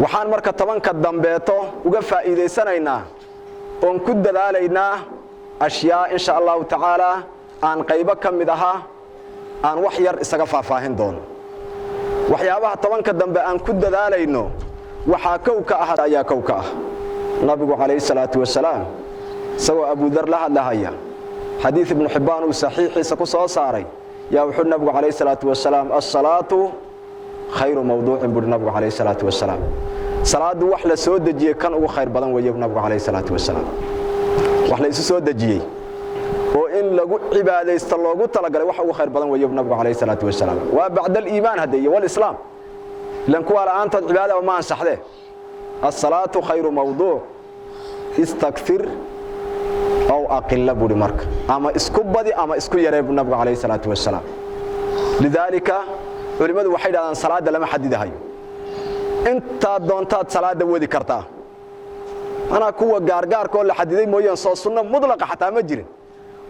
waxaan marka tobanka dambeeto uga faa'iideysanaynaa oon ku dadaalaynaa ashyaa insha Allah ta'ala aan qaybo kamid aha aan wax yar isaga faahfaahin doono waxyaabaha tobanka dambe aan ku dadaalayno waxa kowka ah ayaa kowka ah nabigu kaleey salaatu wasalaam sawa Abu Dhar la hadlahaya hadith ibn Hibban oo saxiixiisa ku soo saaray yaa wuxuu nabigu kaleey salaatu wasalaam as-salaatu khayru mawduu'in bur nabigu kaleey salaatu wasalaam salaadu wax la soo dajiyay kan ugu khayr badan weeyo nabigu kaleey salaatu wasalaam wax la isu soo dajiyay oo in lagu cibaadeysto loogu talagalay wax ugu khayr badan weeyo nabigu kaleey salaatu wasalaam waa bacda al-iimaan hadiya wal islaam lan kuwa aanta cibaada ma ansaxde as-salaatu khayru mawduu' istakthir aw aqilla buri marka ama isku badi ama isku yareeb nabigu kaleey salaatu wasalaam lidalika culimadu waxay yiraahdaan salaada lama xadidahayo inta doontaad salaada wadi kartaa ana kuwa gaargaarka oo la xadiday mooyaan soo sunna mudlaqa xataa ma jirin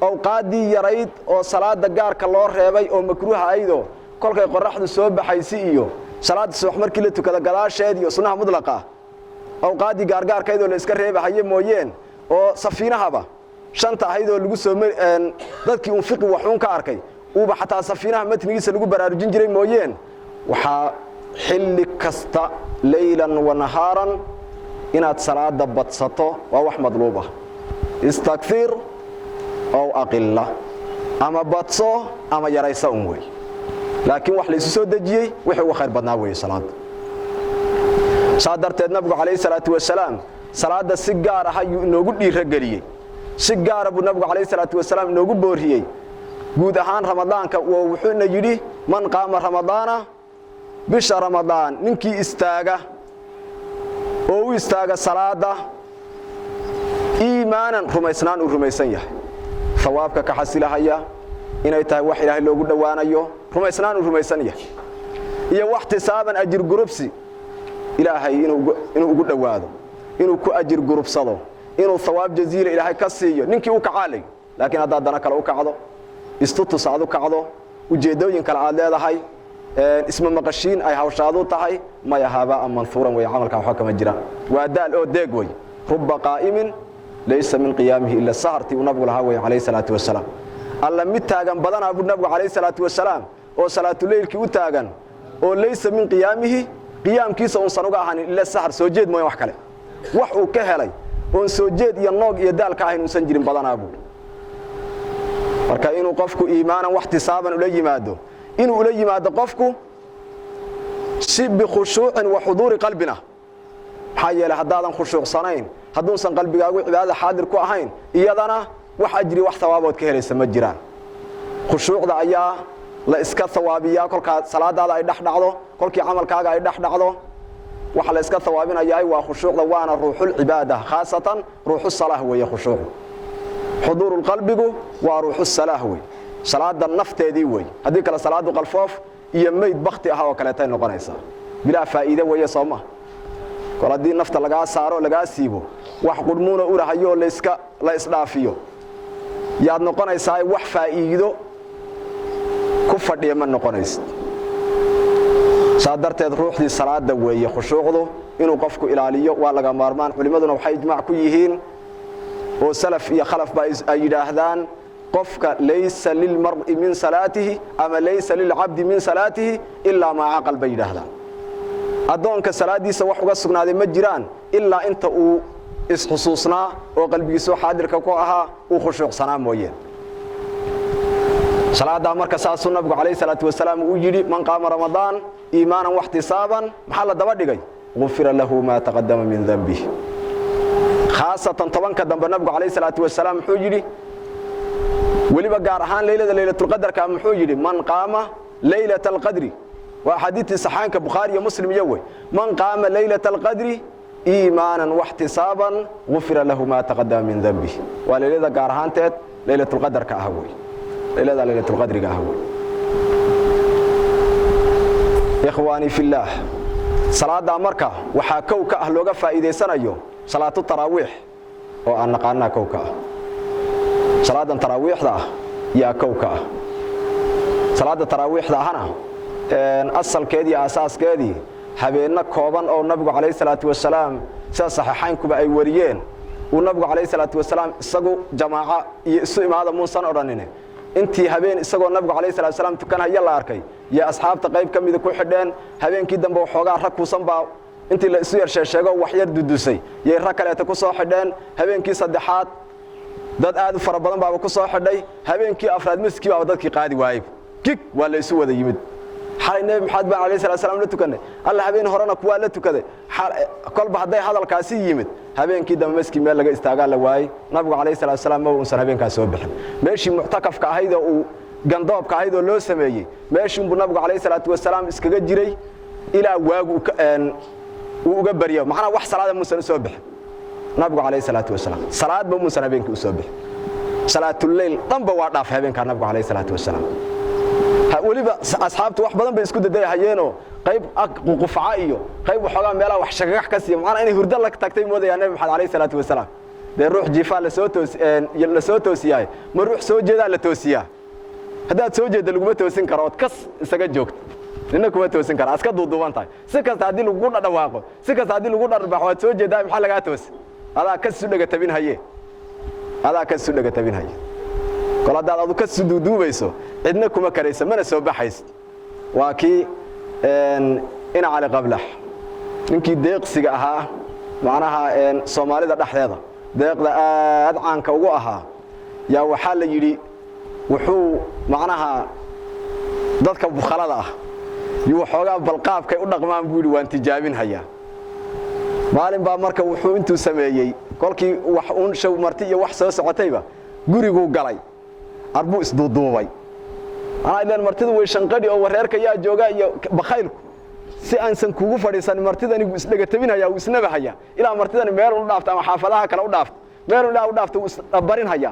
awqaadii yarayd oo salaada gaarka loo reebay oo makruuha aydo kolkay qoraxdu soo baxaysi iyo salaada subax markii la tukada gadaasheed iyo sunnaha mudlaqa awqaadii gaargaarka aydo la iska reebahay mooyeen oo safiinahaba shanta ahaydoo lagu soo dadkii uu fiqi waxuun ka arkay uuba xataa safiinaha matnigiisa lagu baraarujin jiray mooyeen waxa xilli kasta laylan wa naharan inaad salaada badsato waa wax madluub ah istakthir aw aqilla ama badso ama yaraysa way laakiin wax la isu soo dajiyay wixii ugu khayr badnaa way salaada saadarteed nabigu kaleey salaatu wasalaam salaada si gaar ah ayuu inoogu dhiirageliyay si gaar ah nabigu kaleey salaatu wasalaam inoogu booriyay guud ahaan ramadaanka wuxuuna yiri man qaama ramadaana bisha ramadaan ninkii istaaga oo u istaaga salaada iimaanan rumaysnaan u rumaysan yahay thawaabka ka xasilahaya inay tahay wax Ilaahay loogu dhawaanayo rumaysnaan u rumaysan yahay iyo waqtisaaban ajir gurubsi Ilaahay inuu ugu dhawaado inuu ku ajir gurubsado inuu thawaab jaziila Ilaahay ka siiyo ninkii uu kacaalay laakiin hadda dana kale u kacdo istutusaadu kacdo ujeedooyin kala aad leedahay isma maqashiin ay hawshaadu tahay ma yahaba manfuuran way amalka waxa kama jira waa daal oo deeg way rubba qaa'imin laysa min qiyaamihi illa saharti nabigu laha way kaleey salaatu wasalaam alla mid taagan badan abu nabigu kaleey salaatu wasalaam oo salaatu leelkii u taagan oo laysa min qiyaamihi qiyaamkiisa uu sanuga ahaan illa sahar soo jeed mooy wax kale wax uu ka helay oo soo jeed iyo noog iyo daal ka ahayn uusan jirin badan abu marka inuu qofku iimaanan waqtisaaban ula yimaado inuu ula yimaado qofku si bi khushuu'in wa huduur qalbina hayla hadaadan khushuucsanayn haduusan qalbigaagu cibaadada xaadir ku ahayn iyadana wax ajri wax thawaabood ka helaysa ma jiraan khushuucda ayaa la iska thawaabiyaa kolka salaadaada ay dhaxdhacdo kolkii amalkaaga ay dhaxdhacdo waxa la iska thawaabinayaa waa khushuucda waana ruuxul cibaada khaasatan ruuxus salaah way khushuuc حضور القلب وروح الصلاه وي صلاه النفتيدي وي هذيك كلا صلاه قلفوف iyo meed baqti ah oo kale tay noqonaysa bila faa'iido way sooma qoladii nafta laga saaro laga siibo wax qudmuuna u rahayo la isdhaafiyo yaad noqonaysaa wax faa'iido ku fadhiya ma noqonaysid saadarteed ruuxdii salaada weeye khushuucdu inuu qofku ilaaliyo waa laga maarmaan culimaduna waxay ijmaac ku yihiin oo salaf iyo khalaf ba ay yiraahdaan qofka laysa lil mar'i min salatihi ama laysa lil 'abdi min salatihi illa ma aqal bay yiraahdaan adoonka salaadiisa wax uga sugnaaday ma jiraan illa inta uu isxusuusnaa oo qalbigiisa xaadirka ku ahaa uu khushuucsanaa mooyee salaada marka saasuu nabigu kaleey salaatu wasalaam uu yiri man qaama ramadaan iimaanan wa ihtisaaban maxalla daba dhigay ghufira lahu ma taqaddama min dhanbihi khaasatan tobanka dambe nabigu kaleey salaatu wasalaam wuxuu yiri waliba gaar ahaan laylatul qadarka muxuu yiri man qaama laylatul qadri wa hadith sahihanka bukhari iyo muslim yawi man qaama laylatul qadri iimaanan wa ihtisaaban ghufira lahu ma taqaddama min dhanbihi wa laylada gaar ahaanteed laylatul qadarka ah way laylatul qadriga ah way ikhwani fillah salaada marka waxa kowka ah looga faa'iideysanayo salaatu taraawih oo aan naqaana kowka salaadan taraawihda ya kowka salaada taraawihda ahana asalkeedii asaaskeedii habeenna kooban oo nabigu calayhi salaatu wasalaam sida saxiixaynkuba ay wariyeen uu nabigu calayhi salaatu wasalaam isagu jamaaca iyo isu imaada muusan odhanine intii habeen isagoo nabigu calayhi salaatu wasalaam tukanaya la arkay iyo asxaabta qayb ka mid ku xidheen habeenkii dambe waxoogaa rag kuusan baa intii la isu yeesheego wax yar dudusay yay rag kale ku soo xidheen habeenkii saddexaad dad aad u fara badan baa ku soo xidhay habeenkii afraad miskii baa dadkii qaadi waayay kig waa la isu wada yimid xalay nabi maxamed baa calayhi salaatu wasalaam la tukanay alla habeen horena kuwa la tukaday kolba haday hadalkaasi yimid habeenkii dambe miskii meel laga istaagaa la waayay nabigu calayhi salaatu wasalaam ma uusan habeenkaas soo bixin meeshii mu'takafka ahayd oo gandoobka ahayd oo loo sameeyay meeshii uu nabigu calayhi salaatu wasalaam iskaga jiray ilaa waagu uu uga bariyo macna wax salaada muusan soo bixin nabigu calayhi salaatu wasalaam salaad ba muusan habeenkii soo bixin salaatul layl dhanba waa dhaaf habeenka nabigu calayhi salaatu wasalaam waliba asxaabtu wax badan bay isku dadayayeen qayb qufaca iyo qayb waxoogaa meelaha wax shaqax ka siiyo macna inay hurdo la tagtay moodayaan nabi maxamed calayhi salaatu wasalaam de ruux jifa la soo toosiyay ma ruux soo jeeda la toosiyaa hadaad soo jeedo lagu ma toosin karo kas isaga joogto nina kuma toosin kara aska duuduuban tahay si kasta hadii lagu dhadhawaaqo si kasta hadii lagu dharbaxo waad soo jeedaa maxaa laga toos adaa ka soo dhaga tabin haye qoladaad adu ka soo duuduubayso cidna kuma kareysa mana soo baxays waa ki ina cali qablah ninkii deeqsiga ahaa macnaha Soomaalida dhaxdeeda deeqda aad caanka ugu ahaa yaa waxa la yiri wuxuu macnaha dadka bukhalada ah iyo xoogaa balqaabkay u dhaqmaan buu yiri waan tijaabin hayaa maalin baa marka wuxuu intuu sameeyay kolkii wax uun show marti iyo wax soo socotayba gurigu galay arbu isduuduubay ana ilaan martidu way shanqadhi oo wareerka yaa jooga iyo bakhaylku si aan san kugu fadhiisan martidani uu isdhaga tabinaya uu isnaba haya ilaa martidani meel u dhaafta ama xaafadaha kale u dhaafta meel u dhaafta uu barin haya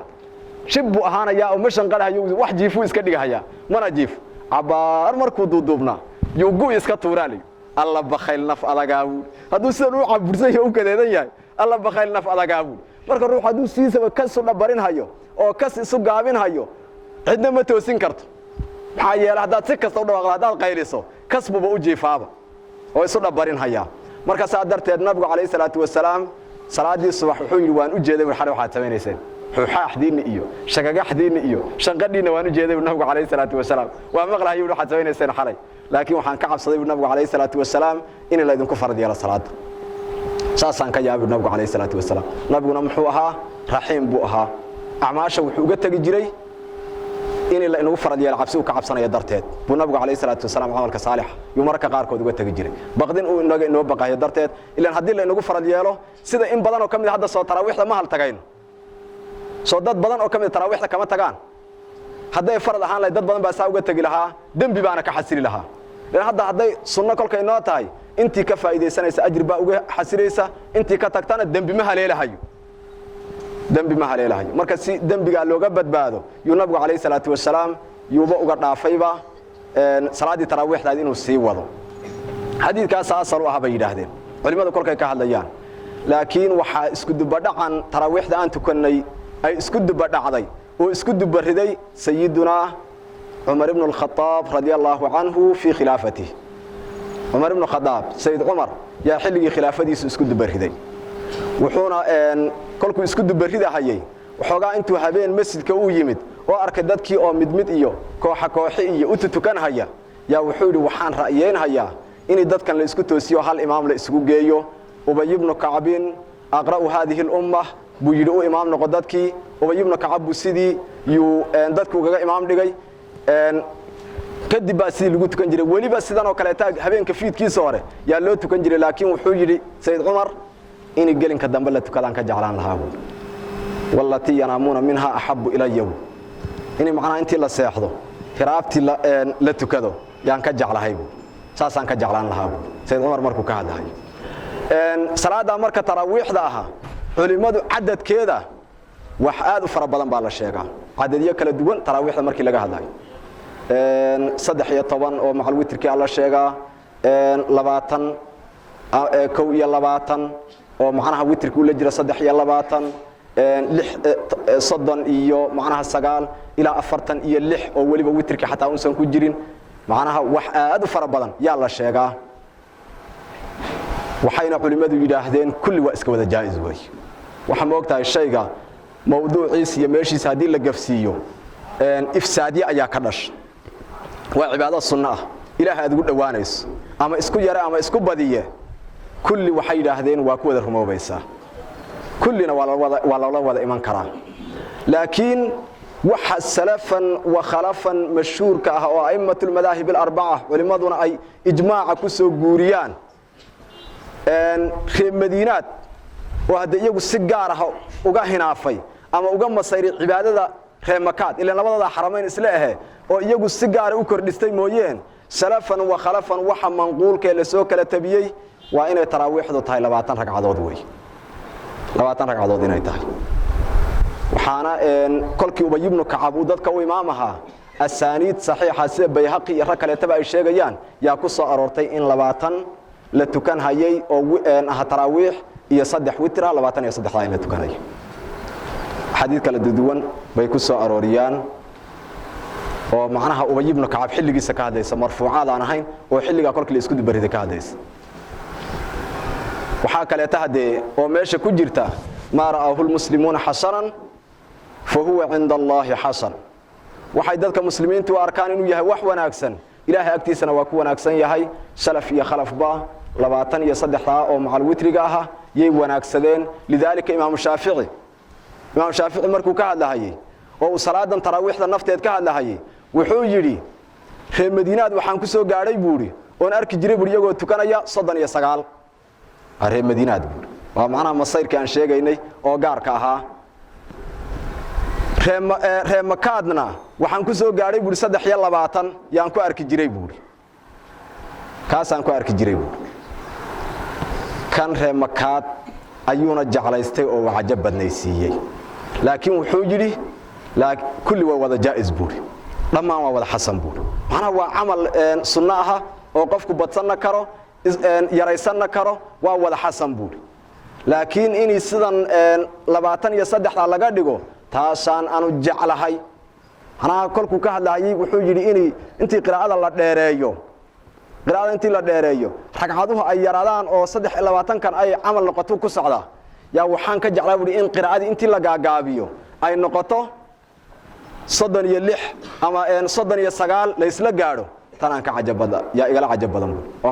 shibbu ahaanaya oo mashanqadhayo wax jiifu iska dhigahaya mana jiif abaar markuu duuduubna yugu iska tuuraali alla bakhayl naf adagaabu haduu sidoo uu cabursan yahay u kadeedan yahay alla bakhayl naf adagaabu marka ruux haduu siisaba ka soo dhabarin hayo oo kas isu gaabin hayo cidna ma toosin karto maxaa yeelay hadaad si kasta u dhawaaqdo hadaad qayliso kasbuba u jiifaaba oo isu dhabarin haya marka saa darteed nabigu calayhi salaatu wasalaam salaadii subax wuxuu yiri waan u jeeday waxa waxaad sameeynayeen xuuxaxdiin iyo shaqagaxdiin iyo shanqadhiina waan u jeeday nabigu calayhi salaatu wasalaam waa maqlahay waxaad sameeynayeen xalay laakiin waxaan ka cabsaday nabigu calayhi salaatu wasalaam in la idinku farad yeelo salaada saasan ka yaabay nabigu calayhi salaatu wasalaam nabiguna muxuu ahaa raxiim buu ahaa acmaasha wuxuu uga tagi jiray in la inuu farad yeelo cabsi uu ka cabsanayo darteed buu nabigu calayhi salaatu wasalaam amalka saalix iyo marka qaarkood uga tagi jiray baqdin uu inaga inoo baqayo darteed ilaa hadii la inagu farad yeelo sida in badan oo kamid hadda soo taraawixda ma hal tagayn soo dad badan oo kamid taraawixda kama tagaan haday farad ahaan lay dad badan baa saa uga tagi lahaa dambi baana ka xasili lahaa hadda haday sunna kolkay noo tahay intii ka faa'iideysanaysa ajir baa uga xasireysa intii ka tagtana dambi ma haleelahayo marka si dambiga looga badbaado yu nabigu calayhi salaatu wasalaam yuuba uga dhaafayba salaadii taraawixdaad inuu sii wado xadiidkaas asal u ah bay yiraahdeen culimadu kolkay ka hadlayaan laakiin waxa isku dubadhacan taraawixda aan tukanay ay isku dubadhacday oo isku dubariday sayyiduna Umar ibn al-Khattab radiyallahu anhu fi khilafatihi Umar ibn al-Khattab sayyid Umar yaa xilligii khilaafadiisu isku dubariday wuxuuna kolku isku dubaridahayay waxoogaa intuu habeen masjidka u yimid oo arkay dadkii oo mid iyo kooxi iyo u tukan haya yaa wuxuu yiri waxaan ra'yeenayaa in dadkan la isku toosiyo hal imaam la isugu geeyo Ubay ibn Ka'b aqra'u hadhihi al-ummah buu yiri oo imaam noqdo dadkii Ubay ibn Ka'b sidii yu dadku uga imaam dhigay kadib baa sidii lagu tukan jiray waliba sidan oo kale taag habeenka fiidkiisa hore yaa loo tukan jiray laakiin wuxuu yiri Sayyid Umar in gelinka dambe la tukadaan ka jeclaan lahaa wallati yanamuna minha ahabbu ilayya in macna intii la seexdo tiraabti la tukado yaan ka jeclahay saasan ka jeclaan lahaa Sayyid Umar markuu ka hadlayo salaada marka taraawixda aha culimadu cadadkeeda wax aad u fara badan baa la sheegaa cadadiyo kala duwan taraawixda markii laga hadlayo 13 oo macal witrkii alla sheegaa 20 oo macnaha witrku la jira 23 صدن iyo macnaha 9 ila 46 oo waliba witrka xataa uusan ku jirin macnaha wax aad u fara badan yaa la sheegaa waxayna culimadu yiraahdeen kulli waa iska wada jaa'iz way waxa moogtahay shayga mawduuciisa iyo meeshiisa hadii la gafsiiyo ifsaadiya ayaa ka dhash waa cibaado sunna ah ilaahay aad ugu dhawaanayso ama isku yara ama isku badiye kulli waxay yiraahdeen waa ku wada rumoobaysa kullina waa la wada iman karaa laakiin waxa salafan wa khalafan mashhuurka ah oo a'immatul madahib al-arba'a culimaduna ay ijmaaca ku soo guuriyaan reer Madiinaad oo hadda iyagu si gaar ah uga hinaafay ama uga masayri cibaadada reer Makaad ilaa labadooda xarameyn isla ah oo iyagu si gaar ah u kordhistay mooyeen salafan wa khalafan waxa manquulka la soo kala tabiyay waa inay taraawiixdu tahay 20 ragcadood way 20 ragcadood inay tahay waxaana kolkii Ubay ibn Ka'ab dadka u imaamaha asaaniid saxiixa sida Bayhaqi iyo rag kale ay sheegayaan yaa ku soo aroortay in 20 la tukan hayay oo taraawiix iyo 3 witra 23 ay la tukanay xadiid kala duwan bay ku soo arooriyaan oo macnaha Ubay ibn Ka'ab xilligiisa ka hadlaysa marfuucaad aan ahayn oo xilliga kolkii la isku dibariday ka hadlaysa waxa kale tahade oo meesha ku jirta ma ra'ahu almuslimuuna hasanan fa huwa 'inda Allahi hasan waxay dadka muslimiintu u arkaan inuu yahay wax wanaagsan ilaahay agtiisana waa ku wanaagsan yahay salaf iyo khalafba 23 oo macal witriga ah yey wanaagsadeen lidaalika imaam Shaafici markuu ka hadlayay oo salaadan taraawiixda nafteed ka hadlayay wuxuu yiri reer Madiinaad waxaan ku soo gaaray buuri oo arki jiray buuri iyagoo tukanaya 39 reer Madiinaad buuri waa macnaha masayrka aan sheegaynay oo gaarka ahaa reer Makaadna waxaan ku soo gaaray buuri 23 yaan ku arki jiray buuri kaasaan ku arki jiray buuri kan reer Makaad ayuuna jeclaystay oo wajab badnaysiiyay laakiin wuxuu yiri kulli waa wada jaa'iz buuri dhamaan waa wada xasan buuri macnaha waa amal sunna ah oo qofku badsan karo yaraysan karo waa wada xasan buuri laakiin inii sidan 23 laga dhigo taasaan aanu jeclahay ana kolku ka hadlayay wuxuu yiri intii qiraa'ada la dheereeyo ragcaduhu ay yaraadaan oo 23 kan ay amal noqoto ku socda yaa waxaan ka jeclaa buuri in qiraa'adii intii la gaagaabiyo ay noqoto 36 ama 39 la isla gaaro tan aan ka cajabada yaa igala cajab badan